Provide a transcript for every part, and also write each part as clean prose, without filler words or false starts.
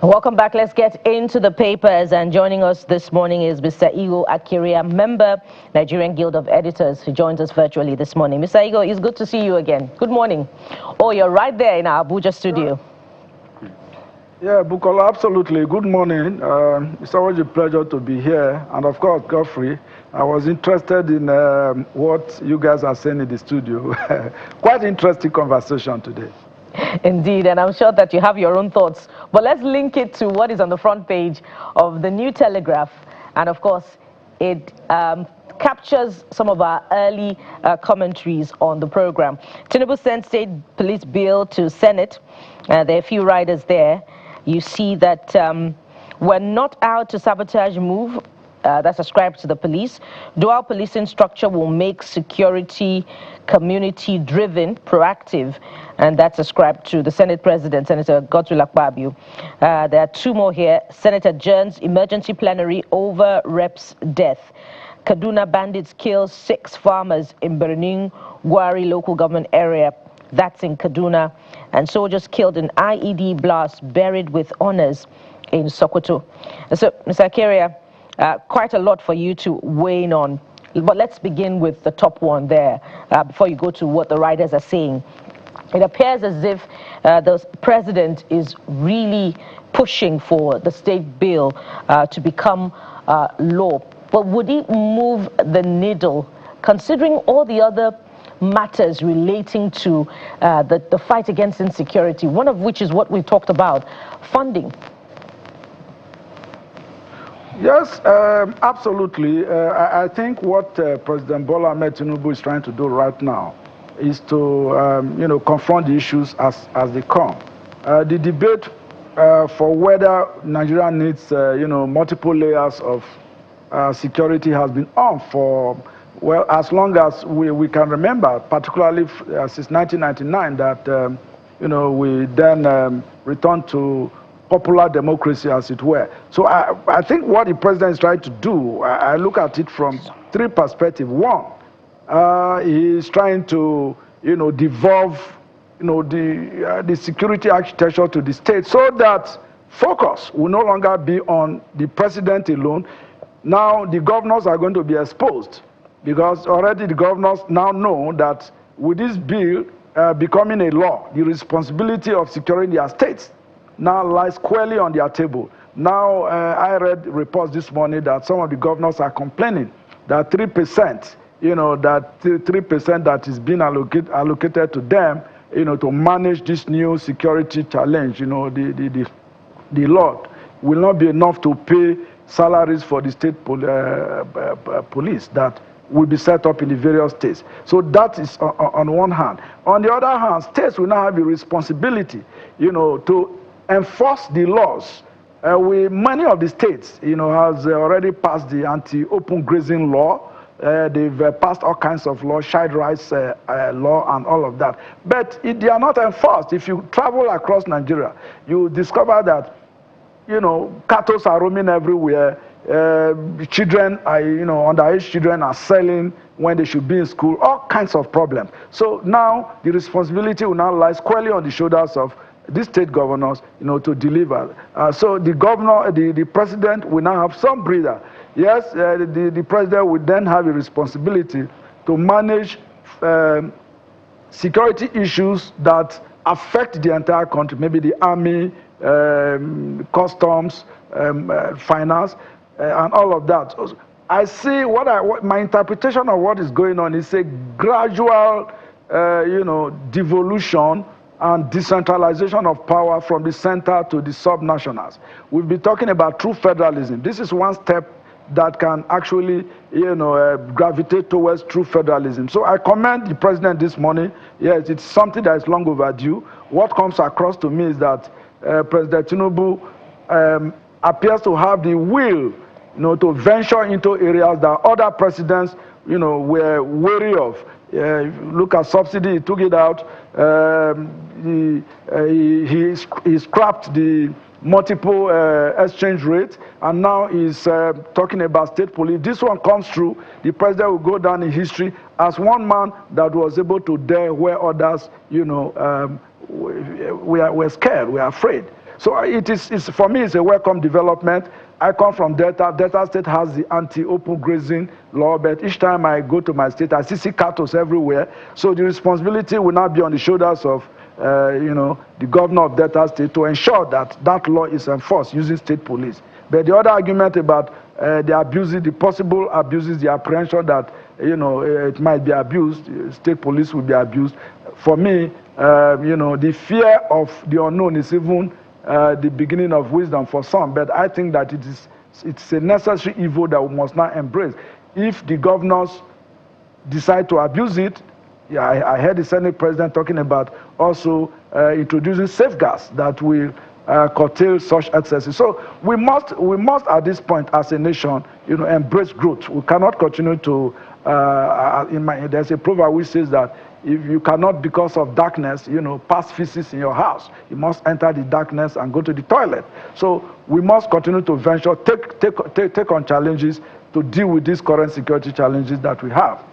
Welcome back. Let's get into the papers. And joining us this morning is Mr. Igo Akiria, member, Nigerian Guild of Editors, who joins us virtually this morning. Mr. Igo, it's good to see you again. Good morning. Oh, you're right there in our Abuja studio. Yeah, Bukola, absolutely. Good morning. It's always a pleasure to be here. And of course, Godfrey, I was interested in what you guys are saying in the studio. Quite interesting conversation today. Indeed, and I'm sure that you have your own thoughts. But let's link it to what is on the front page of the New Telegraph. And of course, it captures some of our early commentaries on the program. Tinubu sent state police bill to Senate. There are a few riders there. You see that we're not out to sabotage move. That's ascribed to the police. Dual policing structure will make security community-driven, proactive, and that's ascribed to the Senate President, Senator Govt. There are two more here. Senator adjourns emergency plenary over rep's death. Kaduna bandits kill 6 farmers in Birnin Gwari local government area. That's in Kaduna. And soldiers killed in IED blast buried with honors in Sokoto. So, Mr. Akiria, quite a lot for you to weigh in on. But let's begin with the top one there before you go to what the writers are saying. It appears as if the president is really pushing for the state bill to become law. But would it move the needle, considering all the other matters relating to the fight against insecurity, one of which is what we talked about, funding? Yes, absolutely. I think what President Bola Ahmed Tinubu is trying to do right now is to, confront the issues as they come. The debate for whether Nigeria needs, multiple layers of security has been on for, well, as long as we can remember, particularly since 1999, that, we then returned to popular democracy, as it were. So I think what the president is trying to do, I look at it from 3 perspectives. One, he is trying to, devolve, the security architecture to the state so that focus will no longer be on the president alone. Now the governors are going to be exposed because already the governors now know that with this bill becoming a law, the responsibility of securing their states now lies squarely on their table. Now, I read reports this morning that some of the governors are complaining that 3%, that 3% that is being allocated to them, to manage this new security challenge, the law will not be enough to pay salaries for the state police that will be set up in the various states. So that is on one hand. On the other hand, states will now have a responsibility, to enforce the laws. Many of the states, has already passed the anti-open grazing law. They've passed all kinds of laws, child rights law, and all of that. But they are not enforced. If you travel across Nigeria, you discover that, cattle are roaming everywhere. Children are, underage children are selling when they should be in school. All kinds of problems. So now the responsibility will now lie squarely on the shoulders of these state governors, to deliver. So the governor, the president will now have some breather. Yes, the president will then have a responsibility to manage security issues that affect the entire country, maybe the army, customs, finance, and all of that. I see my interpretation of what is going on is a gradual, devolution and decentralization of power from the center to the subnationals. We'll be talking about true federalism. This is one step that can actually, gravitate towards true federalism. So I commend the president this morning. Yes, it's something that is long overdue. What comes across to me is that President Tinubu appears to have the will, to venture into areas that other presidents, were wary of. Look at subsidy, he took it out. He scrapped the multiple exchange rate, and now he's talking about state police. This one comes through, the president will go down in history as one man that was able to dare where others, we're scared, we're afraid. So it's for me, it's a welcome development. I come from Delta. Delta State has the anti-open grazing law, but each time I go to my state, I see cattle everywhere. So the responsibility will now be on the shoulders of, the governor of Delta State to ensure that that law is enforced using state police. But the other argument about the abuses, the possible abuses, the apprehension that it might be abused, state police will be abused. For me, the fear of the unknown is even the beginning of wisdom for some. But I think that it's a necessary evil that we must not embrace. If the governors decide to abuse it, I heard the Senate president talking about also introducing safeguards that will curtail such excesses. So we must at this point as a nation, embrace growth. We cannot continue to. There's a proverb which says that if you cannot, because of darkness, pass feces in your house, you must enter the darkness and go to the toilet. So we must continue to venture, take on challenges to deal with these current security challenges that we have.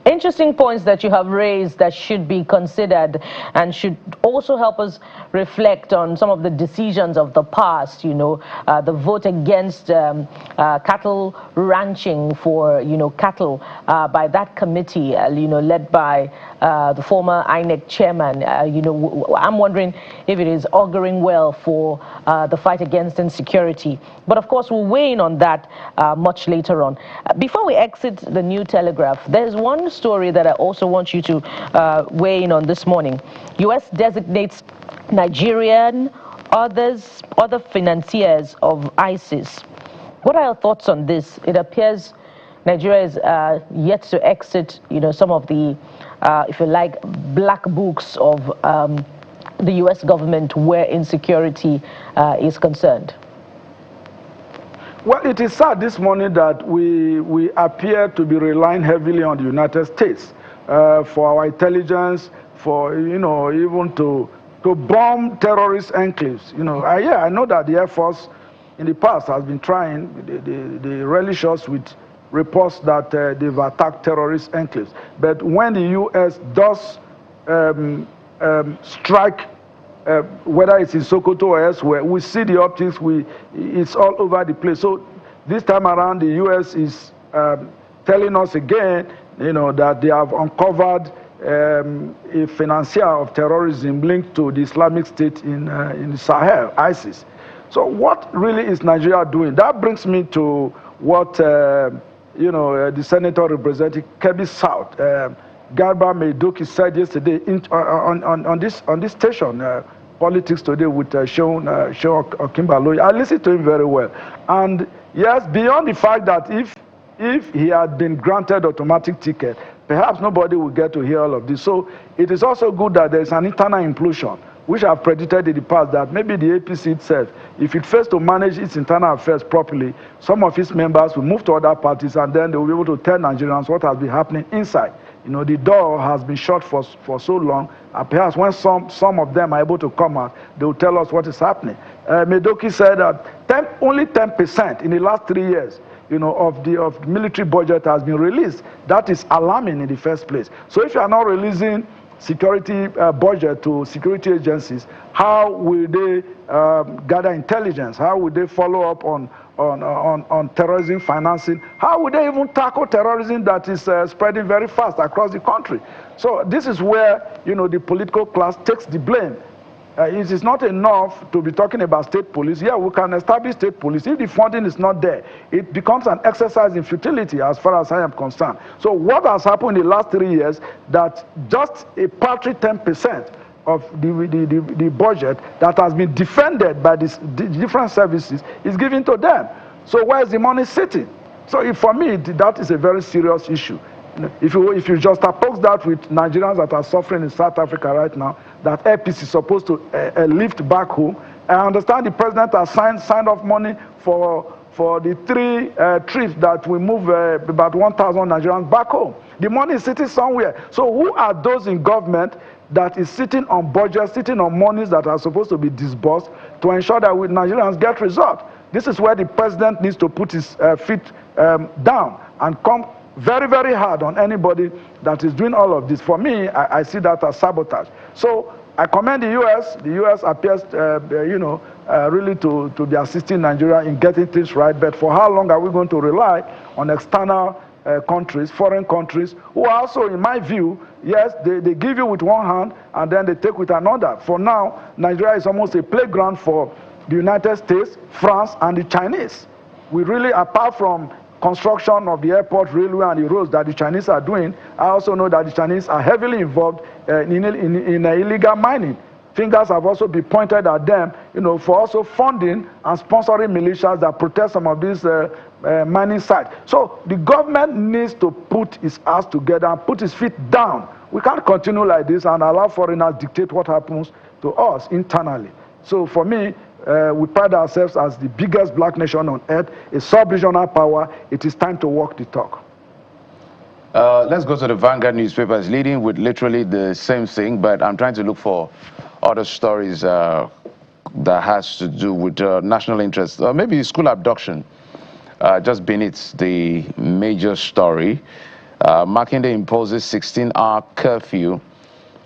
Interesting points that you have raised that should be considered and should also help us reflect on some of the decisions of the past, the vote against cattle ranching for, cattle by that committee, led by the former INEC chairman. I'm wondering if it is auguring well for the fight against insecurity. But of course, we'll weigh in on that much later on. Before we exit the New Telegraph, there's one story that I also want you to weigh in on this morning. U.S. designates Nigerian, other financiers of ISIS. What are your thoughts on this? It appears Nigeria is yet to exit, some of the, if you like, black books of the U.S. government where insecurity is concerned. Well, it is sad this morning that we appear to be relying heavily on the United States for our intelligence, for, even to bomb terrorist enclaves. I know that the Air Force in the past has been trying, they relish us with reports that they've attacked terrorist enclaves. But when the U.S. does strike, whether it's in Sokoto or elsewhere, we see the optics, it's all over the place. So this time around, the U.S. is telling us again, that they have uncovered a financier of terrorism linked to the Islamic State in the Sahel, ISIS. So what really is Nigeria doing? That brings me to what, the Senator representing Kebbi South, Garba Meidoki said yesterday on this station, Politics Today with Sean Okimbaloyi. I listened to him very well. And yes, beyond the fact that if he had been granted automatic ticket, perhaps nobody will get to hear all of this. So it is also good that there is an internal implosion, which I've predicted in the past that maybe the APC itself, if it fails to manage its internal affairs properly, some of its members will move to other parties and then they will be able to tell Nigerians what has been happening inside. The door has been shut for so long. Perhaps when some of them are able to come out, they will tell us what is happening. Medoki said that only 10% in the last 3 years, of the military budget has been released. That is alarming in the first place. So if you are not releasing security budget to security agencies, how will they gather intelligence? How will they follow up on terrorism financing? How would they even tackle terrorism that is spreading very fast across the country? So this is where the political class takes the blame. It is not enough to be talking about state police. Yeah, we can establish state police. If the funding is not there, it becomes an exercise in futility as far as I am concerned. So what has happened in the last 3 years, that just a paltry 10% of the budget that has been defended by the different services is given to them. So where is the money sitting? So for me, that is a very serious issue. If you just oppose that with Nigerians that are suffering in South Africa right now, that APC is supposed to lift back home. I understand the president has signed off money for the 3 trips that we move about 1,000 Nigerians back home. The money is sitting somewhere. So who are those in government that is sitting on budgets, sitting on monies that are supposed to be disbursed to ensure that we Nigerians get results? This is where the president needs to put his feet down and come very, very hard on anybody that is doing all of this. For me, I see that as sabotage. So I commend the U.S. The U.S. appears, really to be assisting Nigeria in getting things right. But for how long are we going to rely on external countries, foreign countries, who are also, in my view, yes, they give you with one hand and then they take with another. For now, Nigeria is almost a playground for the United States, France, and the Chinese. We really, apart from construction of the airport, railway, and the roads that the Chinese are doing, I also know that the Chinese are heavily involved in illegal mining. Fingers have also been pointed at them, for also funding and sponsoring militias that protect some of these mining sites. So the government needs to put its ass together and put its feet down. We can't continue like this and allow foreigners dictate what happens to us internally. So for me, we pride ourselves as the biggest black nation on earth, a sub-regional power. It is time to walk the talk. Let's go to the Vanguard newspapers, leading with literally the same thing, but I'm trying to look for other stories that has to do with national interest. Maybe school abduction, just beneath the major story. Makinde imposes 16-hour curfew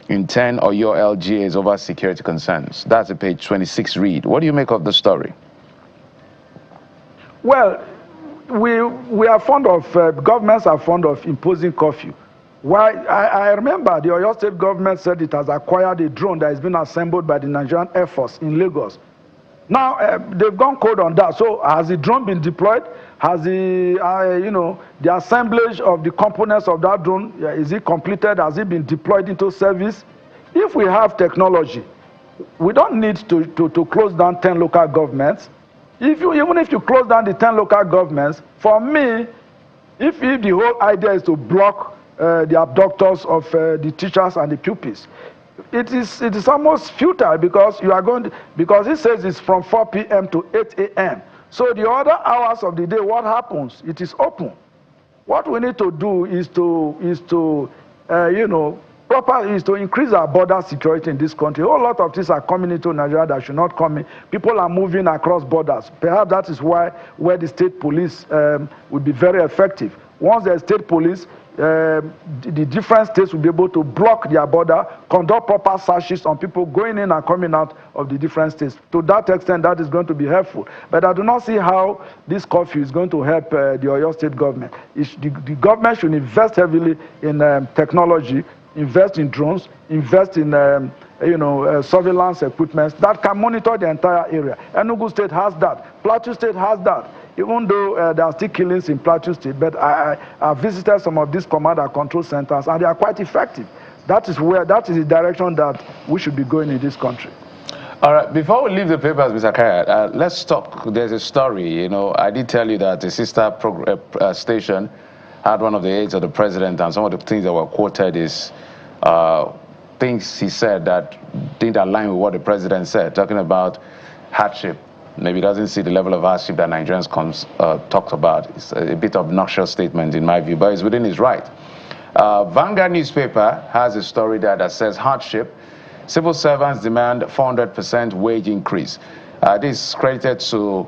in 10 Oyo LGAs over security concerns. That's a page 26 read. What do you make of the story? Well, we are fond of, governments are fond of imposing curfew. Why? I remember the Oyo State government said it has acquired a drone that has been assembled by the Nigerian Air Force in Lagos. Now, they've gone cold on that. So has the drone been deployed? Has the assemblage of the components of that drone, is it completed? Has it been deployed into service? If we have technology, we don't need to close down 10 local governments. Even if you close down the 10 local governments, for me, if the whole idea is to block the abductors of the teachers and the pupils, it is almost futile, because you are going to, because it says it's from 4 p.m. to 8 a.m. So the other hours of the day, what happens? It is open. What we need to do is to increase our border security in this country. A whole lot of things are coming into Nigeria that should not come in. People are moving across borders. Perhaps that is where the state police will be very effective. Once there's state police, the different states will be able to block their border, conduct proper searches on people going in and coming out of the different states. To that extent, that is going to be helpful. But I do not see how this curfew is going to help the Oyo State government. The government should invest heavily in technology, invest in drones, invest in surveillance equipment that can monitor the entire area. Enugu State has that. Plateau State has that. Even though there are still killings in Plateau State, but I visited some of these command and control centers, and they are quite effective. That is the direction that we should be going in this country. All right, before we leave the papers, Mr. Kaya, let's talk. There's a story. I did tell you that the sister station had one of the aides of the president, and some of the things that were quoted is things he said that didn't align with what the president said, talking about hardship. Maybe doesn't see the level of hardship that Nigerians talked about. It's a bit obnoxious statement in my view, but it's within his right. Vanguard newspaper has a story there that says hardship. Civil servants demand 400% wage increase. This is credited to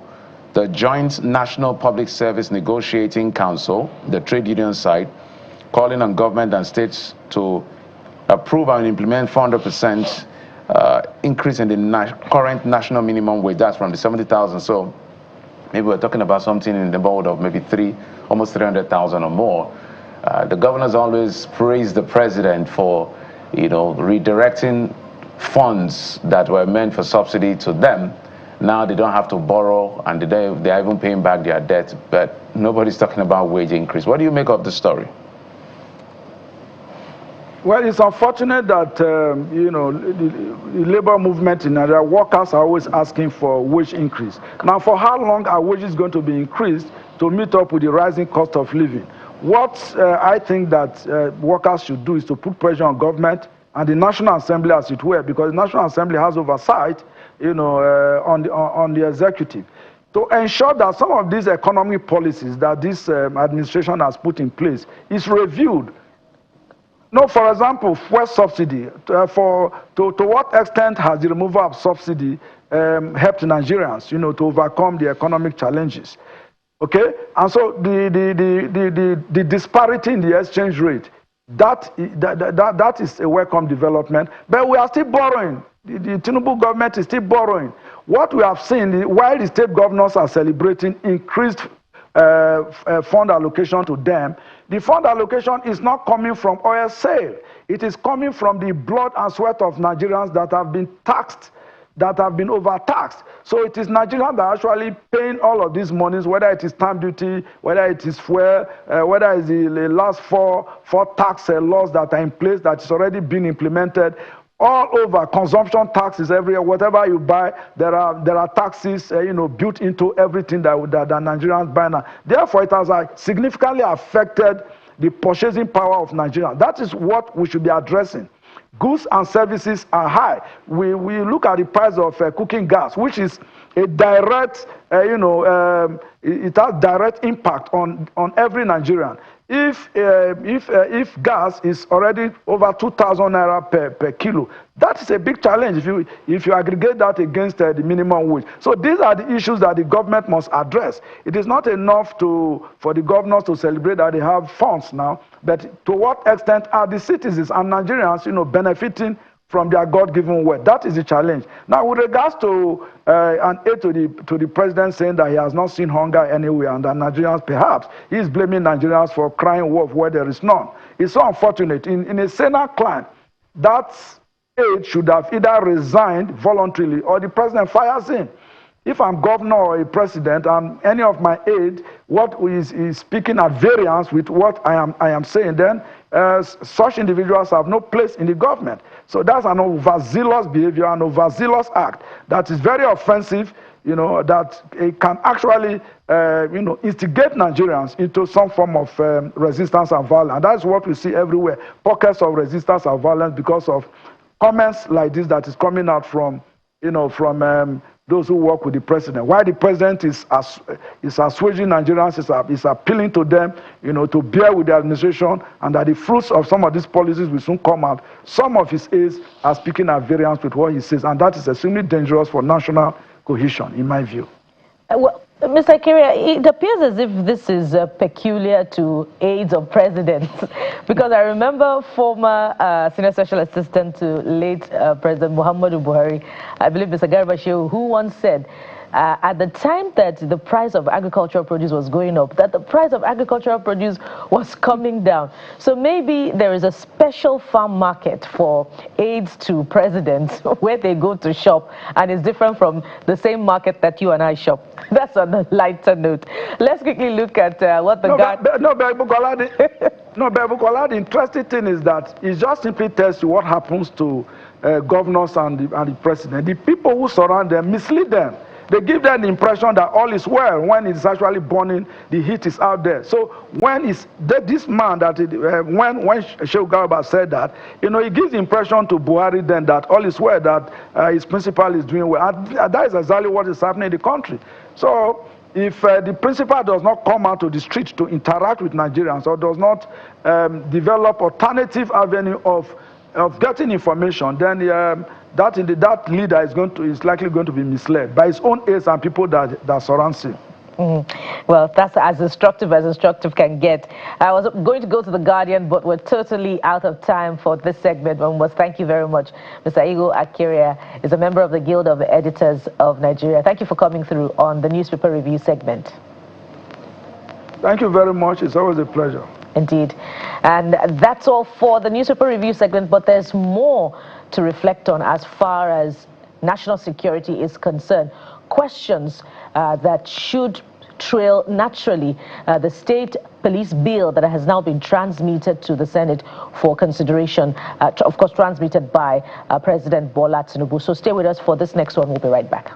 the Joint National Public Service Negotiating Council, the trade union side, calling on government and states to approve and implement 400% increase in the current national minimum wage. That's from the 70,000. So maybe we're talking about something in the board of maybe almost 300,000 or more. The governors always praise the president for, redirecting funds that were meant for subsidy to them. Now they don't have to borrow, and they're even paying back their debt. But nobody's talking about wage increase. What do you make of the story? Well, it's unfortunate that, the labor movement in Nigeria, workers are always asking for wage increase. Now, for how long are wages going to be increased to meet up with the rising cost of living? What I think that workers should do is to put pressure on government and the National Assembly, as it were, because the National Assembly has oversight, on the executive, to ensure that some of these economic policies that this administration has put in place is reviewed. No, for example, fuel subsidy. To what extent has the removal of subsidy helped Nigerians, to overcome the economic challenges? Okay, and so the disparity in the exchange rate, That is a welcome development. But we are still borrowing. The Tinubu government is still borrowing. What we have seen, while the state governors are celebrating increased fund allocation to them, the fund allocation is not coming from oil sale. It is coming from the blood and sweat of Nigerians that have been taxed, that have been overtaxed. So it is Nigerians that are actually paying all of these monies, whether it is stamp duty, whether it is fuel, whether it's the last four tax laws that are in place that is already been implemented. All over, consumption taxes everywhere. Whatever you buy, there are taxes, built into everything that Nigerians buy now. Therefore, it has significantly affected the purchasing power of Nigerians. That is what we should be addressing. Goods and services are high. We look at the price of cooking gas, which is a direct, it has direct impact on every Nigerian. If gas is already over 2,000 naira per kilo, that is a big challenge if you aggregate that against the minimum wage. So these are the issues that the government must address. It is not enough for the governors to celebrate that they have funds now, but to what extent are the citizens and Nigerians, benefiting from their God-given word? That is the challenge. Now, with regards to an aid to the president saying that he has not seen hunger anywhere, and that Nigerians, perhaps, he is blaming Nigerians for crying wolf where there is none. It's so unfortunate. In a Senate client, that aid should have either resigned voluntarily or the president fires him. If I'm governor or a president and any of my aide, what is speaking at variance with what I am saying, then such individuals have no place in the government. So that's an overzealous behavior, an overzealous act that is very offensive, that it can actually, instigate Nigerians into some form of resistance and violence. And that's what we see everywhere, pockets of resistance and violence because of comments like this that is coming out from, those who work with the president. Why the president is assuaging Nigerians, is appealing to them, to bear with the administration, and that the fruits of some of these policies will soon come out. Some of his aides are speaking at variance with what he says, and that is extremely dangerous for national cohesion, in my view. Well, Mr. Akiria, it appears as if this is peculiar to aides of presidents, because I remember former senior special assistant to late President Muhammadu Buhari, I believe Mr. Garba Shehu, who once said, at the time that the price of agricultural produce was going up, that the price of agricultural produce was coming down. So maybe there is a special farm market for aides to presidents where they go to shop, and it's different from the same market that you and I shop. That's on a lighter note. Let's quickly look at what the the interesting thing is that it just simply tells you what happens to governors and the president. The people who surround them mislead them. They give them the impression that all is well when it's actually burning, the heat is out there. So when this man, when Shehu Garba said that, he gives the impression to Buhari then that all is well, that his principal is doing well. And that is exactly what is happening in the country. So if the principal does not come out to the street to interact with Nigerians, or does not develop alternative avenue of getting information, then that leader is likely going to be misled by his own aides and people that surrounds him. Well, that's as instructive can get. I was going to go to The Guardian, but we're totally out of time for this segment. But we must thank you very much. Mr. Igu Akiria is a member of the Guild of the Editors of Nigeria. Thank you for coming through on the newspaper review segment. Thank you very much. It's always a pleasure. Indeed. And that's all for the newspaper review segment, but there's more to reflect on as far as national security is concerned. Questions that should trail naturally the state police bill that has now been transmitted to the Senate for consideration, of course transmitted by President Bola Tinubu. So stay with us for this next one. We'll be right back.